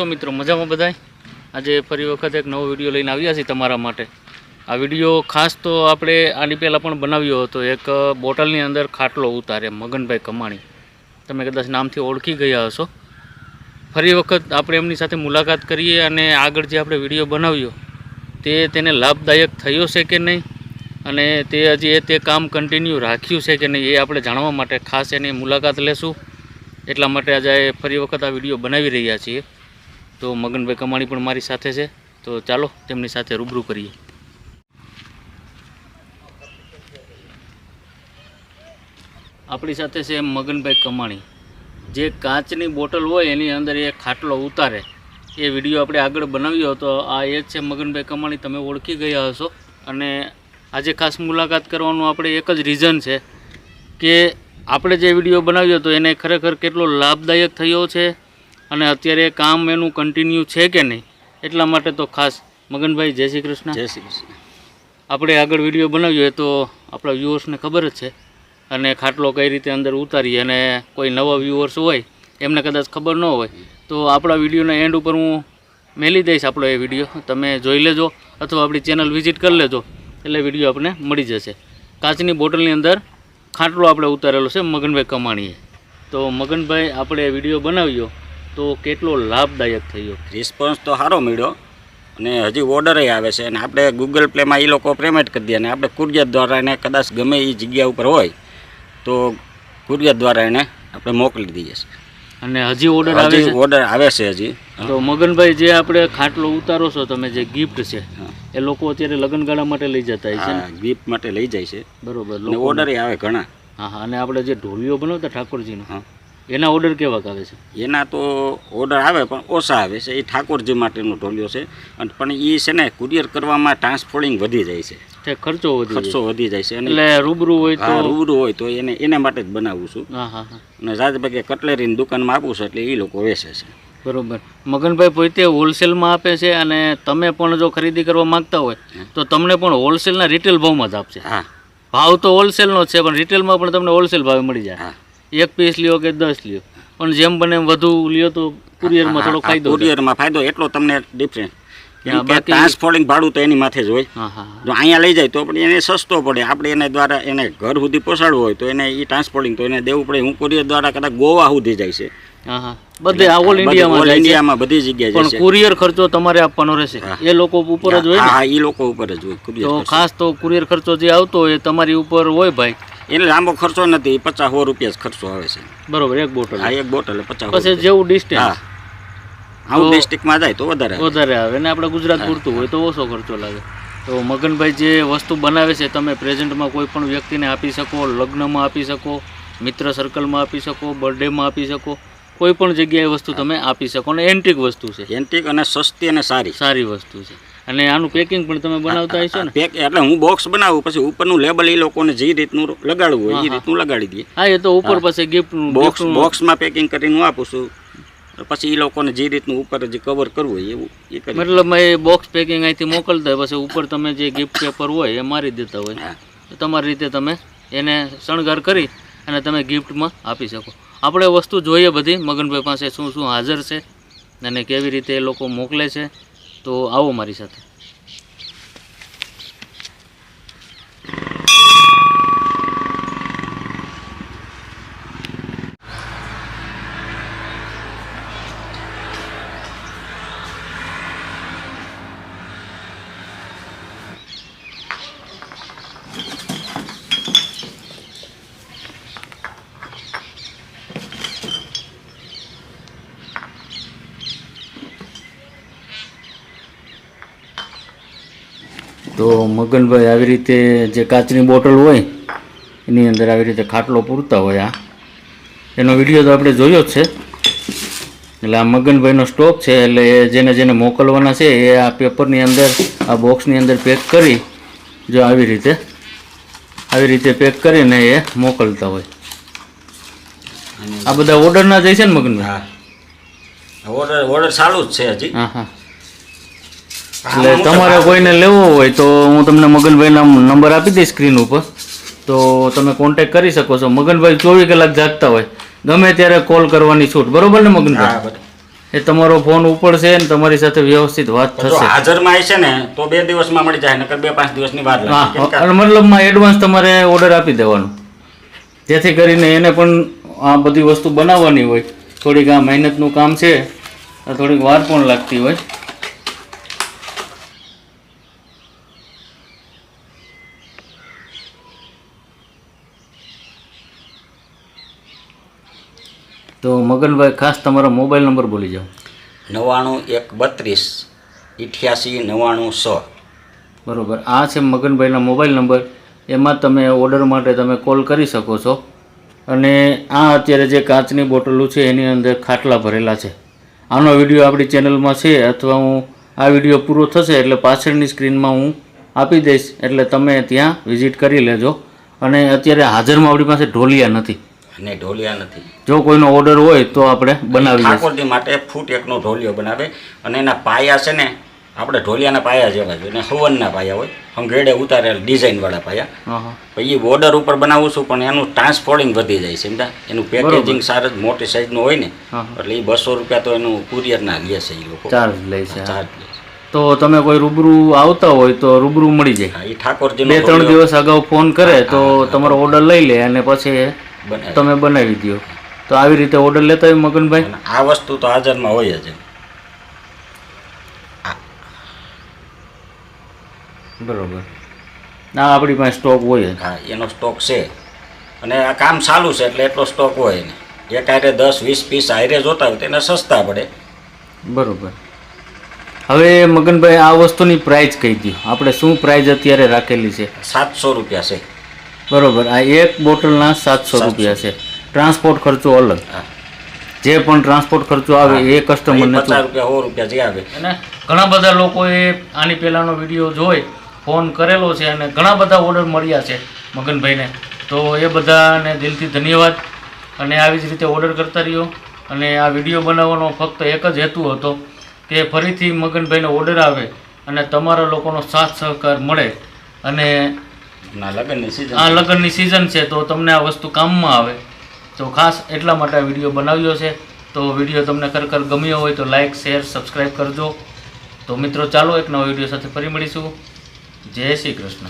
છો મિત્રો? મજામાં બધાય? આજે ફરી વખત એક નવો વિડીયો લઈને આવ્યા છીએ તમારા માટે. આ વિડીયો ખાસ તો આપણે આની પહેલાં પણ બનાવ્યો હતો, એક બોટલની અંદર ખાટલો ઉતારે મગનભાઈ કમાણી. તમે કદાચ નામથી ઓળખી ગયા હશો. ફરી વખત આપણે એમની સાથે મુલાકાત કરીએ અને આગળ જે આપણે વિડીયો બનાવ્યો તેને લાભદાયક થયો છે કે નહીં, અને તે હજી તે કામ કન્ટિન્યુ રાખ્યું છે કે નહીં એ આપણે જાણવા માટે ખાસ એની મુલાકાત લેશું. એટલા માટે આજે ફરી વખત આ વિડીયો બનાવી રહ્યા છીએ. તો મગનભાઈ કમાણી પણ મારી સાથે છે, તો ચાલો તેમની સાથે રૂબરૂ કરીએ. આપણી સાથે છે મગનભાઈ કમાણી. જે કાચની બોટલ હોય એની અંદર એ ખાટલો ઉતારે એ વિડીયો આપણે આગળ બનાવ્યો હતો. આ એ જ છે મગનભાઈ કમાણી, તમે ઓળખી ગયા હશો. અને આજે ખાસ મુલાકાત કરવાનું આપણે એક જ રીઝન છે કે આપણે જે વિડીયો બનાવ્યો હતો એને ખરેખર કેટલો લાભદાયક થયો છે અને અત્યારે કામ એનું કન્ટિન્યુ છે કે નહીં, એટલા માટે તો ખાસ. મગનભાઈ જય શ્રી કૃષ્ણ. જય શ્રી કૃષ્ણ. આપણે આગળ વિડીયો બનાવ્યો એ તો આપણા વ્યૂઅર્સને ખબર જ છે, અને ખાટલો કઈ રીતે અંદર ઉતારીએ, અને કોઈ નવા વ્યૂઅર્સ હોય એમને કદાચ ખબર ન હોય તો આપણા વિડીયોના એન્ડ ઉપર હું મેલી દઈશ આપણો એ વિડીયો, તમે જોઈ લેજો અથવા આપણી ચેનલ વિઝિટ કરી લેજો એટલે વિડીયો આપણને મળી જશે. કાચની બોટલની અંદર ખાટલો આપણે ઉતારેલો છે મગનભાઈ કમાણીએ. તો મગનભાઈ આપણે વિડીયો બનાવ્યો તો કેટલો લાભદાયક થયો? રિસ્પોન્સ તો સારો મળ્યો અને હજી ઓર્ડરે આવે છે, અને આપણે ગૂગલ પ્લેમાં એ લોકો પેમેન્ટ કરી દે અને આપણે કુરિયર દ્વારા એને કદાચ ગમે એ જગ્યા ઉપર હોય તો કુરિયર દ્વારા એને આપણે મોકલી દઈએ છીએ. અને હજી ઓર્ડર આવે છે? ઓર્ડર આવે છે હજી. તો મગનભાઈ જે આપણે ખાટલો ઉતારો છો તમે, જે ગિફ્ટ છે એ લોકો અત્યારે લગ્નગાળા માટે લઈ જતા હોય છે, ગિફ્ટ માટે લઈ જાય છે. બરોબર. ઓર્ડરે આવે ઘણા. હા. અને આપણે જે ઢોલિયો બનાવતા ઠાકોરજીનો, એના ઓર્ડર કેવા આવે છે? એના તો ઓર્ડર આવે પણ ઓછા આવે છે. એ ઠાકોરજી માટેનો ઢોલિયો છે, અને પણ એ છે ને કુરિયર કરવામાં ટ્રાન્સપોર્ટિંગ વધી જાય છે, ખર્ચો વધી જાય છે. એટલે રૂબરૂ હોય તો એના માટે જ બનાવું છું. અને રાજભાઈ કટલેરીની દુકાનમાં આપું છું એટલે એ લોકો વેચે છે. બરોબર. મગનભાઈ પોતે હોલસેલમાં આપે છે, અને તમે પણ જો ખરીદી કરવા માંગતા હોય તો તમને પણ હોલસેલના રિટેલ ભાવમાં જ આપશે. હા, ભાવ તો હોલસેલનો જ છે, પણ રિટેલમાં પણ તમને હોલસેલ ભાવે મળી જાય. એક પીસ લ્યો કે 10 લ્યો, પણ જેમ બને એમ વધુ લ્યો તો કુરિયરમાં થોડો ફાયદો. કુરિયરમાં ફાયદો એટલો તમને ડિફરન્સ. ટ્રાન્સપોર્ટિંગ ભાડું તો એની માથે જ હોય. જો અહીંયા લઈ જાય તો પણ એને સસ્તો પડે. આપણે એને દ્વારા એને ઘર સુધી પહોંચાડવું હોય તો એને એ ટ્રાન્સપોર્ટિંગ તો એને દેવું પડે. હું કુરિયર દ્વારા કદાચ ગોવા સુધી જાય છે, બધે ઓલ ઇન્ડિયામાં બધી જગ્યાએ પણ કુરિયર ખર્ચો તમારે આપવાનો રહેશે. એ લોકો ઉપર જ હોય. હા, એ લોકો ઉપર જ હોય કુરિયર. તો ખાસ તો કુરિયર ખર્ચો જે આવતો હોય એ તમારી ઉપર હોય ભાઈ. એટલે લાંબો ખર્ચો નથી, 50-100 રૂપિયા જ ખર્ચો આવે છે. બરોબર. એક બોટલ? હા, એક બોટલ 50. પછી જેવું ડિસ્ટન્સ આઉટ ડિસ્ટ્રિક્ટમાં જાય તો વધારે આવે, અને આપણે ગુજરાત પૂરતું હોય તો ઓછો ખર્ચો લાગે. તો મગનભાઈ જે વસ્તુ બનાવે છે તમે પ્રેઝન્ટમાં કોઈ પણ વ્યક્તિને આપી શકો, લગ્નમાં આપી શકો, મિત્ર સર્કલમાં આપી શકો, બર્થડેમાં આપી શકો, કોઈ પણ જગ્યાએ વસ્તુ તમે આપી શકો. અને એન્ટિક વસ્તુ છે, એન્ટિક અને સસ્તી અને સારી વસ્તુ છે. અને આનું પેકિંગ પણ તમે બનાવતા હશો ને? એટલે હું બોક્સ બનાવું, પછી ઉપરનું લેબલ એ લોકોને જે રીતનું લગાડવું હોય એ રીતનું લગાડી દઈએ. હા, એ તો ઉપર પછી ગિફ્ટ બોક્સમાં પેકિંગ કરીને હું આપું છું. પછી એ લોકોને જે રીતનું ઉપર જે કવર કરવું હોય એવું એ કરી. મતલબ એ બોક્સ પેકિંગ અહીંથી મોકલતા હોય, પછી ઉપર તમે જે ગિફ્ટ પેપર હોય એ મારી દેતા હોય. તમારી રીતે તમે એને શણગાર કરી અને તમે ગિફ્ટમાં આપી શકો. આપણે વસ્તુ જોઈએ બધી મગનભાઈ પાસે શું શું હાજર છે અને કેવી રીતે એ લોકો મોકલે છે. તો આવો મારી સાથે. તો મગનભાઈ આવી રીતે જે કાચની બોટલ હોય એની અંદર આવી રીતે ખાટલો પૂરતા હોય. એનો વિડીયો તો આપણે જોયો જ છે. એટલે આ મગનભાઈનો સ્ટોક છે, એટલે જેને જેને મોકલવાના છે એ આ પેપરની અંદર, આ બોક્સની અંદર પેક કરી, જો આવી રીતે પેક કરીને એ મોકલતા હોય. આ બધા ઓર્ડરના જાય છે ને મગનભાઈ? ઓર્ડર ચાલુ જ છે હજી. હા. એટલે તમારે કોઈને લેવો હોય તો હું તમને મગનભાઈના નંબર આપી દઈશ સ્ક્રીન ઉપર, તો તમે કોન્ટેક્ટ કરી શકો છો. મગનભાઈ 24 કલાક જાગતા હોય, ગમે ત્યારે કોલ કરવાની છૂટ. બરોબર ને મગનભાઈ? એ તમારો ફોન ઉપડશે ને તમારી સાથે વ્યવસ્થિત વાત જો થશે. હાજરમાં આવી છે ને તો 2 દિવસમાં મળી જાય, નકર 2-5 દિવસની વાર લાગે. હા, અને મતલબમાં એડવાન્સ તમારે ઓર્ડર આપી દેવાનો, જેથી કરીને એને પણ આ બધી વસ્તુ બનાવવાની હોય. થોડીક આ મહેનતનું કામ છે, થોડીક વાર પણ લાગતી હોય. તો મગનભાઈ ખાસ તમારો મોબાઈલ નંબર બોલી જાઓ. 9132889900. બરોબર, આ છે મગનભાઈના મોબાઈલ નંબર. એમાં તમે ઓર્ડર માટે તમે કોલ કરી શકો છો. અને આ અત્યારે જે કાચની બોટલો છે એની અંદર ખાટલા ભરેલા છે. આનો વિડીયો આપણી ચેનલમાં છે, અથવા હું આ વિડીયો પૂરો થશે એટલે પાછળની સ્ક્રીનમાં હું આપી દઈશ, એટલે તમે ત્યાં વિઝિટ કરી લેજો. અને અત્યારે હાજરમાં આપણી પાસે ઢોલિયા નથી. અને ઢોલિયા નથી. જો કોઈનો ઓર્ડર હોય તો આપણે બનાવીએ. ઠાકોરજી માટે ફૂટ એકનો ઢોલિયો બનાવે, અને એના પાયા છે ને આપણે ઢોલિયાના પાયા જેવા જ હોય, અને હવનના પાયા હોય, હંગેડે ઉતારેલા ડિઝાઇનવાળા પાયા. પછી એ બોર્ડર ઉપર બનાવું છું, પણ એનું ટ્રાન્સપોર્ટિંગ વધી જાય છે. સમજા, એનું પેકેજિંગ સારું મોટી સાઈઝનું હોય ને, એટલે એ 200 રૂપિયા તો એનું કુરિયરના લે છે એ લોકો, ચાર્જ લે છે. ચાર્જ લે છે. તો તમે કોઈ રૂબરૂ આવતા હોય તો રૂબરૂ મળી જાય. એ ઠાકોરજી 2-3 દિવસ અગાઉ ફોન કરે તો તમારો ઓર્ડર લઈ લે, અને પછી તમે બનાવી દો. તો આવી રીતે ઓર્ડર લેતા હોય મગનભાઈ. આ વસ્તુ તો હાજરમાં હોય જ. બરોબર, ના આપણી પાસે સ્ટોક હોય. હા, એનો સ્ટોક છે, અને આ કામ ચાલુ છે એટલે એટલો સ્ટોક હોય ને. એક હારે 10-20 પીસ હારે જોતા હોય તો એને સસ્તા પડે. બરોબર. હવે મગનભાઈ આ વસ્તુની પ્રાઇસ કહી દો, આપણે શું પ્રાઇસ અત્યારે રાખેલી છે? 700 રૂપિયા છે. બરોબર, આ એક બોટલના 700 રૂપિયા છે. ટ્રાન્સપોર્ટ ખર્ચો અલગ, જે પણ ટ્રાન્સપોર્ટ ખર્ચો આવે એ કસ્ટમરને 50 રૂપિયા 100 રૂપિયા જે આવે. અને ઘણા બધા લોકોએ આની પહેલાંનો વિડીયો જોઈ ફોન કરેલો છે, અને ઘણા બધા ઓર્ડર મળ્યા છે મગનભાઈને. તો એ બધાને દિલથી ધન્યવાદ. અને આવી જ રીતે ઓર્ડર કરતા રહ્યો. અને આ વિડીયો બનાવવાનો ફક્ત એક જ હેતુ હતો કે ફરીથી મગનભાઈને ઓર્ડર આવે અને તમારા લોકોનો સાથ સહકાર મળે. અને આ લગ્નની સિઝન છે તો તમને આ વસ્તુ કામમાં આવે. તો ખાસ એટલા માટે આ વિડીયો બનાવ્યો છે. તો વિડીયો તમને ખરેખર ગમ્યો હોય તો લાઇક, શેર, સબસ્ક્રાઈબ કરજો. તો મિત્રો ચાલો એક નવા વિડીયો સાથે ફરી મળીશું. જય શ્રી કૃષ્ણ.